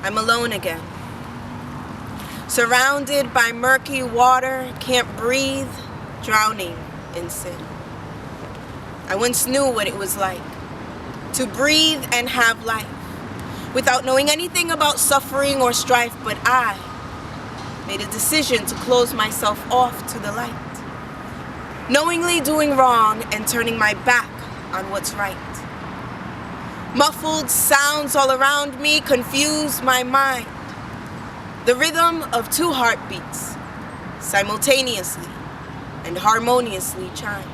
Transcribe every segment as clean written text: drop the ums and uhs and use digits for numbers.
I'm alone again. Surrounded by murky water, can't breathe, drowning in sin. I once knew what it was like to breathe and have life without knowing anything about suffering or strife, but I made a decision to close myself off to the light, knowingly doing wrong and turning my back on what's right. Muffled sounds all around me confuse my mind. The rhythm of two heartbeats simultaneously and harmoniously chime.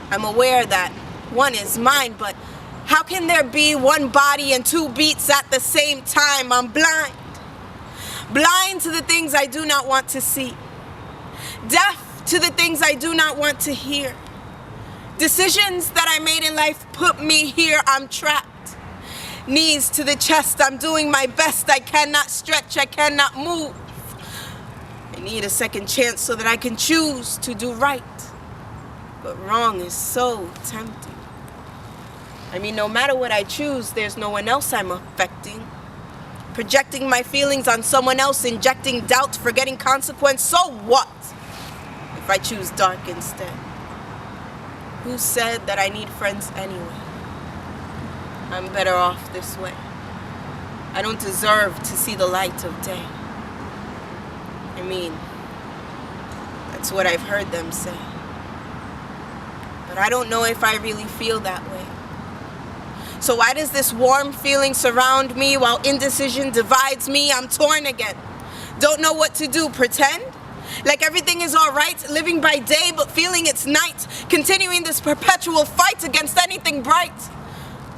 I'm aware that one is mine, but how can there be one body and two beats at the same time? I'm blind. Blind to the things I do not want to see. Deaf to the things I do not want to hear. Decisions that I made in life put me here. I'm trapped. Knees to the chest. I'm doing my best. I cannot stretch. I cannot move. I need a second chance so that I can choose to do right. But wrong is so tempting. I mean, no matter what I choose, there's no one else I'm affecting. Projecting my feelings on someone else, injecting doubt, forgetting consequence. So what if I choose dark instead? Who said that I need friends anyway? I'm better off this way. I don't deserve to see the light of day. I mean, that's what I've heard them say. But I don't know if I really feel that way. So why does this warm feeling surround me while indecision divides me? I'm torn again. Don't know what to do. Pretend like everything is all right, living by day but feeling it's night, continuing this perpetual fight against anything bright.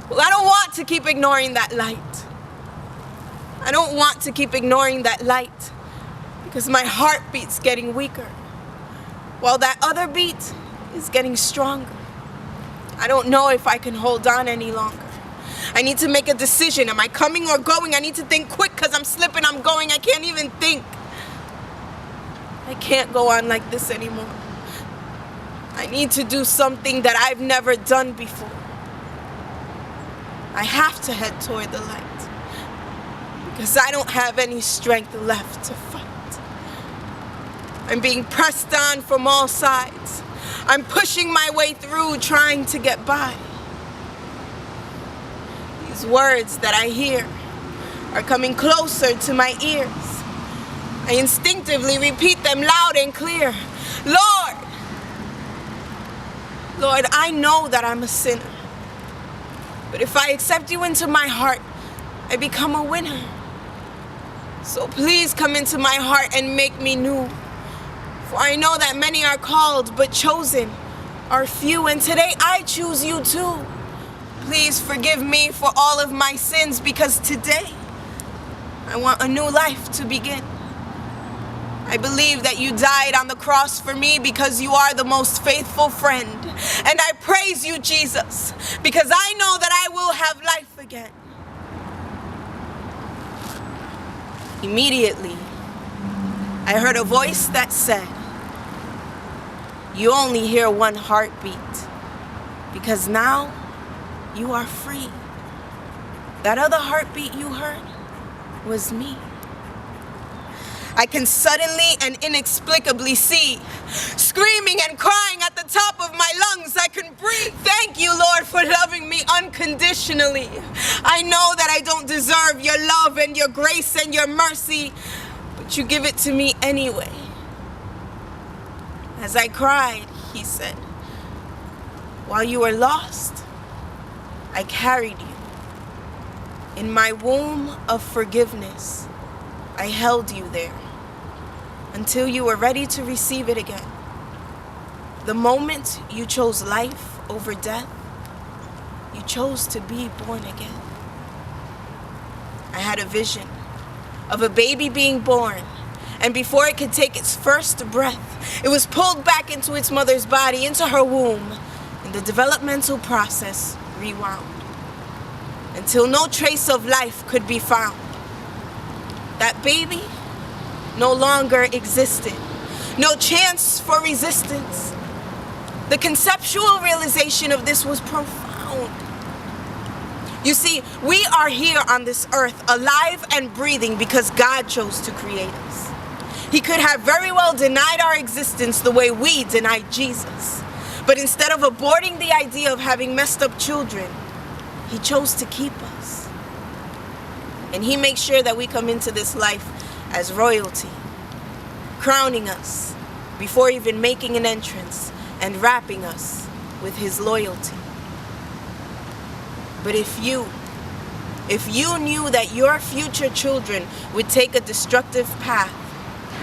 Well, I don't want to keep ignoring that light. I don't want to keep ignoring that light because my heartbeat's getting weaker while that other beat is getting stronger. I don't know if I can hold on any longer. I need to make a decision. Am I coming or going? I need to think quick because I'm slipping, I'm going. I can't even think. I can't go on like this anymore. I need to do something that I've never done before. I have to head toward the light because I don't have any strength left to fight. I'm being pressed on from all sides. I'm pushing my way through, trying to get by. These words that I hear are coming closer to my ears. I instinctively repeat them loud and clear. Lord, Lord, I know that I'm a sinner. But if I accept you into my heart, I become a winner. So please come into my heart and make me new. For I know that many are called, but chosen are few. And today I choose you too. Please forgive me for all of my sins because today I want a new life to begin. I believe that you died on the cross for me because you are the most faithful friend. And I praise you, Jesus, because I know that I will have life again. Immediately, I heard a voice that said, you only hear one heartbeat because now you are free. That other heartbeat you heard was me. I can suddenly and inexplicably see, screaming and crying at the top of my lungs, I can breathe. Thank you, Lord, for loving me unconditionally. I know that I don't deserve your love and your grace and your mercy, but you give it to me anyway. As I cried, he said, while you were lost, I carried you. In my womb of forgiveness, I held you there until you were ready to receive it again. The moment you chose life over death, you chose to be born again. I had a vision of a baby being born, and before it could take its first breath, it was pulled back into its mother's body, into her womb, and the developmental process rewound until no trace of life could be found. That baby no longer existed. No chance for resistance. The conceptual realization of this was profound. You see, we are here on this earth, alive and breathing because God chose to create us. He could have very well denied our existence the way we denied Jesus. But instead of aborting the idea of having messed up children, He chose to keep us. And He makes sure that we come into this life as royalty, crowning us before even making an entrance and wrapping us with His loyalty. But if you knew that your future children would take a destructive path,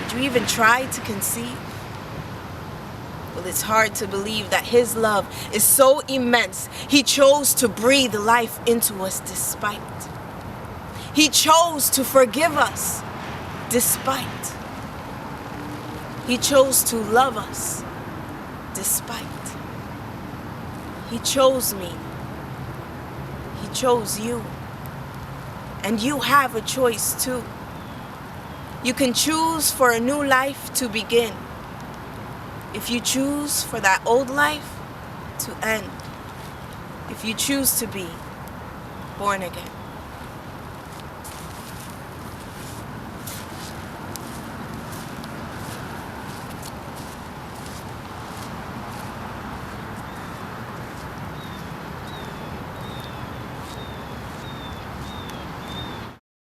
would you even try to conceive? Well, it's hard to believe that His love is so immense. He chose to breathe life into us despite. He chose to forgive us despite. He chose to love us despite. He chose me. He chose you. And you have a choice too. You can choose for a new life to begin. If you choose for that old life to end. If you choose to be born again.